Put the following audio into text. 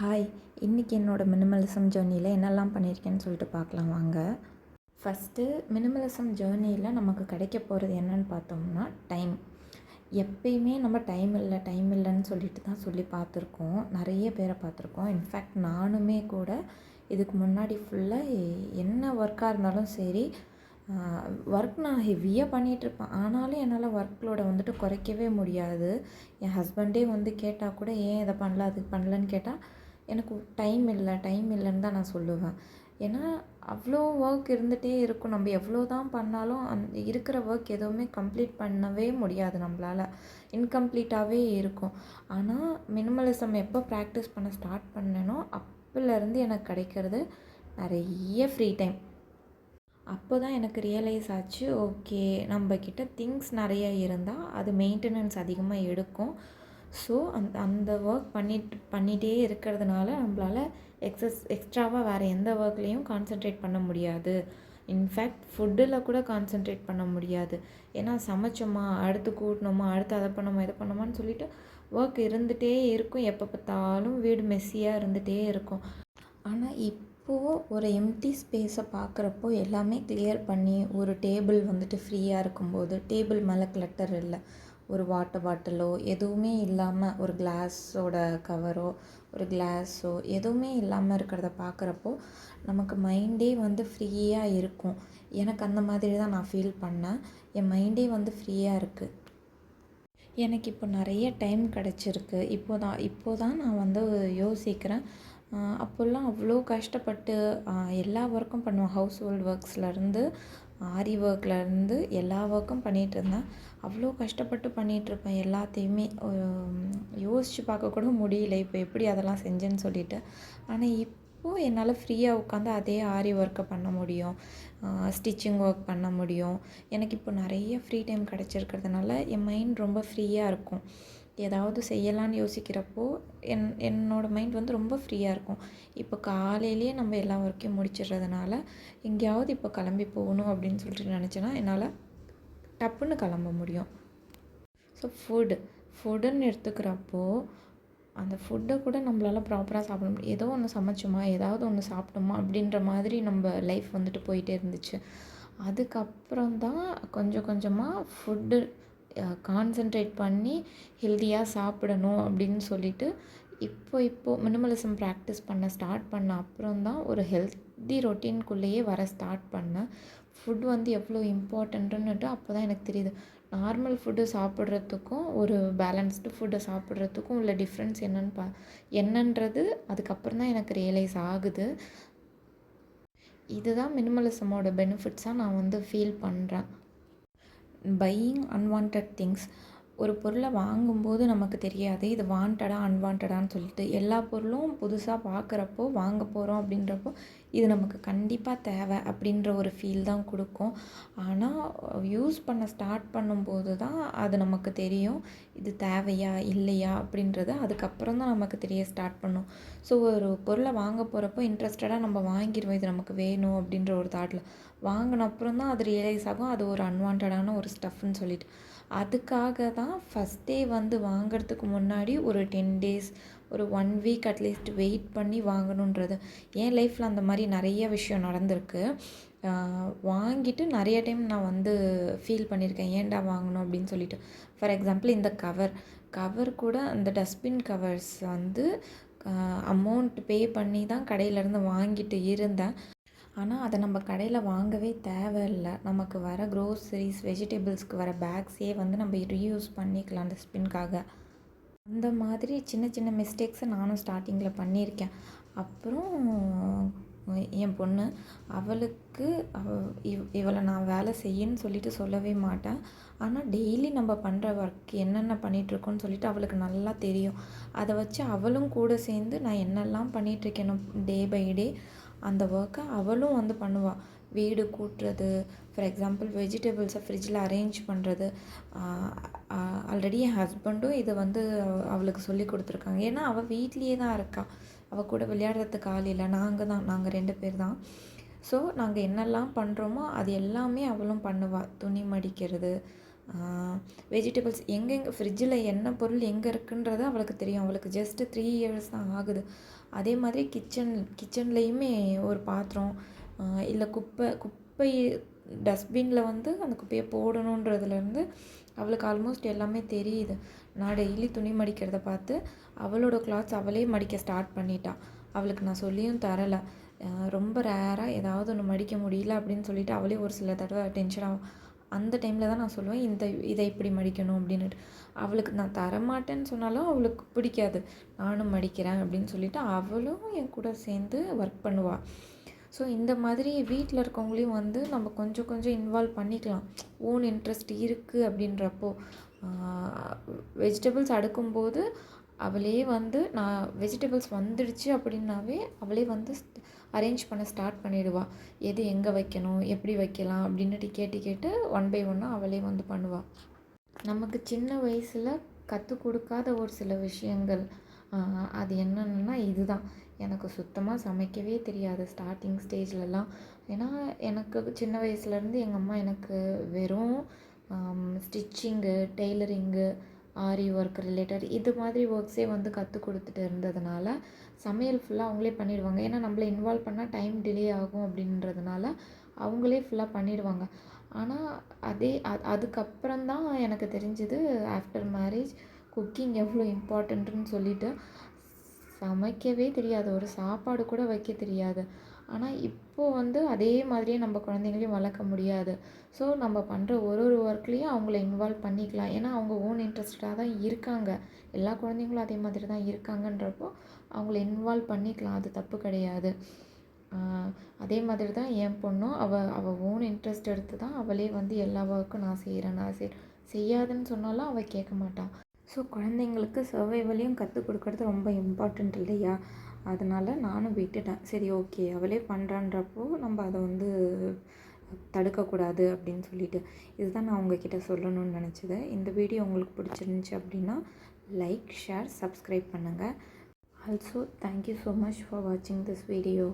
Hi, இன்றைக்கி என்னோடய minimalism ஜேர்னியில் என்னெல்லாம் பண்ணியிருக்கேன்னு சொல்லிட்டு பார்க்கலாம் வாங்க. ஃபஸ்ட்டு மினிமலிசம் ஜேர்னியில் நமக்கு கிடைக்க போகிறது என்னன்னு பார்த்தோம்னா டைம். எப்பயுமே நம்ம டைம் இல்லை டைம் இல்லைன்னு சொல்லிட்டு தான் சொல்லி பார்த்துருக்கோம். நிறைய பேரை பார்த்துருக்கோம். இன்ஃபேக்ட் நானுமே கூட இதுக்கு முன்னாடி ஃபுல்லாக என்ன ஒர்க்காக இருந்தாலும் சரி, ஒர்க் நான் ஹெவியாக பண்ணிகிட்ருப்பேன். ஆனாலும் என்னால் ஒர்க் லோடை வந்துட்டு குறைக்கவே முடியாது. என் ஹஸ்பண்டே வந்து கேட்டால் கூட ஏன் இதை பண்ணல அது பண்ணலன்னு கேட்டால் எனக்கு டைம் இல்லைன்னு தான் நான் சொல்லுவேன். ஏன்னா அவ்வளோ ஒர்க் இருந்துகிட்டே இருக்கும். நம்ம எவ்வளோ தான் பண்ணாலும் இருக்கிற ஒர்க் எதுவுமே கம்ப்ளீட் பண்ணவே முடியாது நம்மளால். இன்கம்ப்ளீட்டாகவே இருக்கும். ஆனால் மினிமலிசம் எப்போ ப்ராக்டிஸ் பண்ண ஸ்டார்ட் பண்ணேனோ அப்போலேருந்து எனக்கு கிடைக்கிறது நிறைய ஃப்ரீ டைம். அப்போ தான் எனக்கு ரியலைஸ் ஆச்சு, ஓகே நம்மக்கிட்ட திங்ஸ் நிறைய இருந்தால் அது மெயின்டெனன்ஸ் அதிகமாக எடுக்கும். ஸோ அந்த ஒர்க் பண்ணிகிட்டே இருக்கிறதுனால நம்மளால் எக்ஸ்ட்ராவாக வேறு எந்த ஒர்க்லேயும் கான்சென்ட்ரேட் பண்ண முடியாது. இன்ஃபேக்ட் ஃபுட்டில் கூட கான்சென்ட்ரேட் பண்ண முடியாது. ஏன்னா சமைச்சோமா, அடுத்து கூட்டணுமா, அடுத்து அதை பண்ணோமா இதை பண்ணோமான்னு சொல்லிட்டு ஒர்க் இருந்துகிட்டே இருக்கும். எப்போ பார்த்தாலும் வீடு மெஸ்ஸியாக இருந்துகிட்டே இருக்கும். ஆனால் இப்போது ஒரு எம்டி ஸ்பேஸை பார்க்குறப்போ எல்லாமே கிளியர் பண்ணி ஒரு டேபிள் வந்துட்டு ஃப்ரீயாக இருக்கும்போது, டேபிள் மேலே கிளட்டர் இல்லை, ஒரு வாட்டர் பாட்டிலோ எதுவுமே இல்லாமல், ஒரு கிளாஸோட கவரோ ஒரு கிளாஸோ எதுவுமே இல்லாமல் இருக்கிறத பார்க்குறப்போ நமக்கு மைண்டே வந்து ஃப்ரீயாக இருக்கும். எனக்கு அந்த மாதிரி தான் நான் ஃபீல் பண்ணேன். என் மைண்டே வந்து ஃப்ரீயாக இருக்குது. எனக்கு இப்போ நிறைய டைம் கிடச்சிருக்கு. இப்போ தான் நான் வந்து யோசிக்கிறேன். அப்போல்லாம் அவ்வளோ கஷ்டப்பட்டு எல்லா ஒர்க்கும் பண்ணுவேன். ஹவுஸ் ஹோல்ட் ஒர்க்ஸ்லேருந்து ஆரி ஒர்க்லேருந்து எல்லா ஒர்க்கும் பண்ணிகிட்ருந்தேன். அவ்வளோ கஷ்டப்பட்டு பண்ணிகிட்ருப்பேன் எல்லாத்தையுமே. யோசித்து பார்க்கக்கூட முடியல இப்போ எப்படி அதெல்லாம் செஞ்சேன்னு சொல்லிட்டு. ஆனால் இப்போது என்னால் ஃப்ரீயாக உட்காந்து அதே ஆரி ஒர்க்கை பண்ண முடியும், ஸ்டிச்சிங் ஒர்க் பண்ண முடியும். எனக்கு இப்போ நிறைய ஃப்ரீ டைம் கிடச்சிருக்கிறதுனால என் மைண்ட் ரொம்ப ஃப்ரீயாக இருக்கும். ஏதாவது செய்யலான்னு யோசிக்கிறப்போ என்னோடய மைண்ட் வந்து ரொம்ப ஃப்ரீயாக இருக்கும். இப்போ காலையிலேயே நம்ம எல்லா ஒர்க்கையும் முடிச்சிடுறதுனால எங்கேயாவது இப்போ கிளம்பி போகணும் அப்படின்னு சொல்லிட்டு நினச்சேன்னா என்னால் டப்புன்னு கிளம்ப முடியும். ஸோ ஃபுட்டுன்னு எடுத்துக்கிறப்போ அந்த ஃபுட்டை கூட நம்மளால் ப்ராப்பராக சாப்பிட முடியும். ஏதோ ஒன்று சமைச்சோமா, ஏதாவது ஒன்று சாப்பிட்டோமா அப்படின்ற மாதிரி நம்ம லைஃப் வந்துட்டு போயிட்டே இருந்துச்சு. அதுக்கப்புறம் தான் கொஞ்சம் கொஞ்சமாக ஃபுட்டு கான்சென்ட்ரேட் பண்ணி ஹெல்த்தியாக சாப்பிடணும் அப்படின்னு சொல்லிட்டு இப்போது மினிமலிசம் ப்ராக்டிஸ் பண்ண ஸ்டார்ட் பண்ண அப்புறம் தான் ஒரு ஹெல்த்தி ரொட்டீன்குள்ளேயே வர ஸ்டார்ட் பண்ணேன். ஃபுட் வந்து எவ்வளோ இம்பார்ட்டண்ட்டுன்னுட்டு அப்போ தான் எனக்கு தெரியுது. நார்மல் ஃபுட்டு சாப்பிட்றதுக்கும் ஒரு பேலன்ஸ்டு ஃபுட்டை சாப்பிட்றதுக்கும் உள்ள டிஃப்ரென்ஸ் என்னன்றது அதுக்கப்புறம் தான் எனக்கு ரியலைஸ் ஆகுது. இதுதான் மினிமலிசமோட பெனிஃபிட்ஸாக நான் வந்து ஃபீல் பண்ணுறேன். Buying unwanted things. ஒரு பொருளை வாங்கும்போது நமக்கு தெரியாது இது வாண்டடா அன்வான்டான்னு சொல்லிட்டு. எல்லா பொருளும் புதுசாக பார்க்குறப்போ வாங்க போகிறோம் அப்படின்றப்போ இது நமக்கு கண்டிப்பாக தேவை அப்படின்ற ஒரு ஃபீல் தான் கொடுக்கும். ஆனால் யூஸ் பண்ண ஸ்டார்ட் பண்ணும்போது தான் அது நமக்கு தெரியும் இது தேவையா இல்லையா அப்படின்றது. அதுக்கப்புறம் தான் நமக்கு தெரிய ஸ்டார்ட் பண்ணும். ஸோ ஒரு பொருளை வாங்க போகிறப்போ இன்ட்ரெஸ்டடாக நம்ம வாங்கிடுவோம், இது நமக்கு வேணும் அப்படின்ற ஒரு தாட்டில். வாங்கின அப்புறம் தான் அது ரியலைஸ் ஆகும் அது ஒரு அன்வான்டான ஒரு ஸ்டஃப்னு சொல்லிட்டு. அதுக்காக தான் ஃபஸ்ட்டே வந்து வாங்கிறதுக்கு முன்னாடி ஒரு 10 days ஒரு 1 week அட்லீஸ்ட் வெயிட் பண்ணி வாங்கணுன்றது. என் லைஃப்பில் அந்த மாதிரி நிறைய விஷயம் நடந்திருக்கு. வாங்கிட்டு நிறைய டைம் நான் வந்து ஃபீல் பண்ணியிருக்கேன் ஏன்டா வாங்கணும் அப்படின்னு சொல்லிட்டு. ஃபார் எக்ஸாம்பிள் இந்த கவர் கூட அந்த டஸ்ட்பின் கவர்ஸ் வந்து அமௌண்ட் பே பண்ணி தான் கடையிலேருந்து வாங்கிட்டு இருந்தேன். ஆனால் அதை நம்ம கடையில் வாங்கவே தேவையில்லை. நமக்கு வர க்ரோசரிஸ் வெஜிடபிள்ஸ்க்கு வர பேக்ஸே வந்து நம்ம ரீயூஸ் பண்ணிக்கலாம் டஸ்ட்பின்காக. அந்த மாதிரி சின்ன சின்ன மிஸ்டேக்ஸை நானும் ஸ்டார்டிங்கில் பண்ணியிருக்கேன். அப்புறம் என் பொண்ணு, அவளுக்கு இவளை நான் வேலை செய்யன்னு சொல்லிட்டு சொல்லவே மாட்டேன். ஆனால் டெய்லி நம்ம பண்ணுற ஒர்க் என்னென்ன பண்ணிகிட்ருக்கோன்னு சொல்லிட்டு அவளுக்கு நல்லா தெரியும். அதை வச்சு அவளும் கூட சேர்ந்து நான் என்னெல்லாம் பண்ணிகிட்ருக்கேனோ டே பை டே அந்த ஒர்க்கை அவளும் வந்து பண்ணுவாள். வீடு கூட்டுறது, ஃபார் எக்ஸாம்பிள் வெஜிடபிள்ஸை ஃப்ரிட்ஜில் அரேஞ்ச் பண்ணுறது. ஆல்ரெடி என் ஹஸ்பண்டும் இதை வந்து அவளுக்கு சொல்லி கொடுத்துருக்காங்க. ஏன்னா அவள் வீட்லேயே தான் இருக்காள், அவள் கூட விளையாடுறதுக்கு ஆள் இல்லை. நாங்கள் 2 பேர் தான். ஸோ நாங்கள் என்னெல்லாம் பண்ணுறோமோ அது எல்லாமே அவளும் பண்ணுவாள். துணி மடிக்கிறது, வெஜிடபிள்ஸ் எங்கெங்கே ஃப்ரிட்ஜில் என்ன பொருள் எங்கே இருக்குன்றது அவளுக்கு தெரியும். அவளுக்கு ஜஸ்ட்டு 3 இயர்ஸ் தான் ஆகுது. அதே மாதிரி கிச்சன்லேயுமே ஒரு பாத்திரம் இல்லை குப்பை டஸ்ட்பினில் வந்து அந்த குப்பையை போடணுன்றதுலேருந்து அவளுக்கு ஆல்மோஸ்ட் எல்லாமே தெரியுது. நான் டெய்லி துணி மடிக்கிறத பார்த்து அவளோட கிளாத்ஸ் அவளே மடிக்க ஸ்டார்ட் பண்ணிட்டாள். அவளுக்கு நான் சொல்லியும் தரலை. ரொம்ப ரேராக ஏதாவது ஒன்று மடிக்க முடியல அப்படின்னு சொல்லிவிட்டு அவளே ஒரு சில தடவை டென்ஷனாக அந்த டைமில் தான் நான் சொல்லுவேன் இதை இப்படி மடிக்கணும் அப்படின்னுட்டு. அவளுக்கு நான் தரமாட்டேன்னு சொன்னாலும் அவளுக்கு பிடிக்காது. நானும் மடிக்கிறேன் அப்படின்னு சொல்லிவிட்டு அவளும் என் கூட சேர்ந்து ஒர்க் பண்ணுவாள். ஸோ இந்த மாதிரி வீட்டில் இருக்கவங்களையும் வந்து நம்ம கொஞ்சம் கொஞ்சம் இன்வால்வ் பண்ணிக்கலாம். ஓன் இன்ட்ரெஸ்ட் இருக்குது அப்படின்றப்போ வெஜிடபிள்ஸ் அடுக்கும்போது அவளே வந்து நான் வெஜிடபிள்ஸ் வந்துடுச்சு அப்படின்னாவே அவளே வந்து அரேஞ்ச் பண்ண ஸ்டார்ட் பண்ணிடுவாள். எது எங்கே வைக்கணும், எப்படி வைக்கலாம் அப்படின்னுட்டு கேட்டு ஒன் பை ஒன்னாக அவளே வந்து பண்ணுவாள். நமக்கு சின்ன வயசில் கற்றுக் கொடுக்காத ஒரு சில விஷயங்கள் அது என்னென்னா இதுதான். எனக்கு சுத்தமாக சமைக்கவே தெரியாது ஸ்டார்டிங் ஸ்டேஜ்லலாம். ஏன்னா எனக்கு சின்ன வயசுலேருந்து எங்கள் அம்மா எனக்கு வெறும் ஸ்டிச்சிங்கு, டெய்லரிங்கு, ஆரி ஒர்க் ரிலேட்டட் இது மாதிரி ஒர்க்ஸே வந்து கற்றுக் கொடுத்துட்டு இருந்ததுனால சமையல் ஃபுல்லாக அவங்களே பண்ணிடுவாங்க. ஏன்னா நம்மளை இன்வால்வ் பண்ணால் டைம் டிலே ஆகும் அப்படின்றதுனால அவங்களே ஃபுல்லாக பண்ணிடுவாங்க. ஆனால் அதுக்கப்புறம் தான் எனக்கு தெரிஞ்சுது ஆஃப்டர் மேரேஜ் குக்கிங் எவ்வளோ இம்பார்ட்டண்ட்டுன்னு சொல்லிட்டு. சமைக்கவே தெரியாது, ஒரு சாப்பாடு கூட வைக்க தெரியாது. ஆனால் இப்போது வந்து அதே மாதிரியே நம்ம குழந்தைங்களையும் வளர்க்க முடியாது. ஸோ நம்ம பண்ணுற ஒரு ஒர்க்லேயும் அவங்கள இன்வால்வ் பண்ணிக்கலாம். ஏன்னா அவங்க ஓன் இன்ட்ரெஸ்டடாக தான் இருக்காங்க. எல்லா குழந்தைங்களும் அதே மாதிரி தான் இருக்காங்கன்றப்போ அவங்கள இன்வால்வ் பண்ணிக்கலாம். அது தப்பு கிடையாது. அதே மாதிரி தான் என் பொண்ணும் அவள் ஓன் இன்ட்ரெஸ்ட் எடுத்து தான் அவளே வந்து எல்லா ஒர்க்கும் நான் செய்யாதுன்னு சொன்னாலும் அவள் கேட்க மாட்டாள். ஸோ குழந்தைங்களுக்கு சர்வைவலையும் கற்றுக் கொடுக்கறது ரொம்ப இம்பார்ட்டண்ட் இல்லையா? அதனால் நானும் விட்டுட்டேன். சரி ஓகே அவளே பண்ணுறான்றப்போ நம்ம அதை வந்து தடுக்கக்கூடாது அப்படின்னு சொல்லிட்டு. இதுதான் நான் உங்ககிட்ட சொல்லணும்னு நினச்சது. இந்த வீடியோ உங்களுக்கு பிடிச்சிருந்துச்சி அப்படின்னா லைக், ஷேர், சப்ஸ்கிரைப் பண்ணுங்கள். Also thank you so much for வாட்சிங் திஸ் வீடியோ.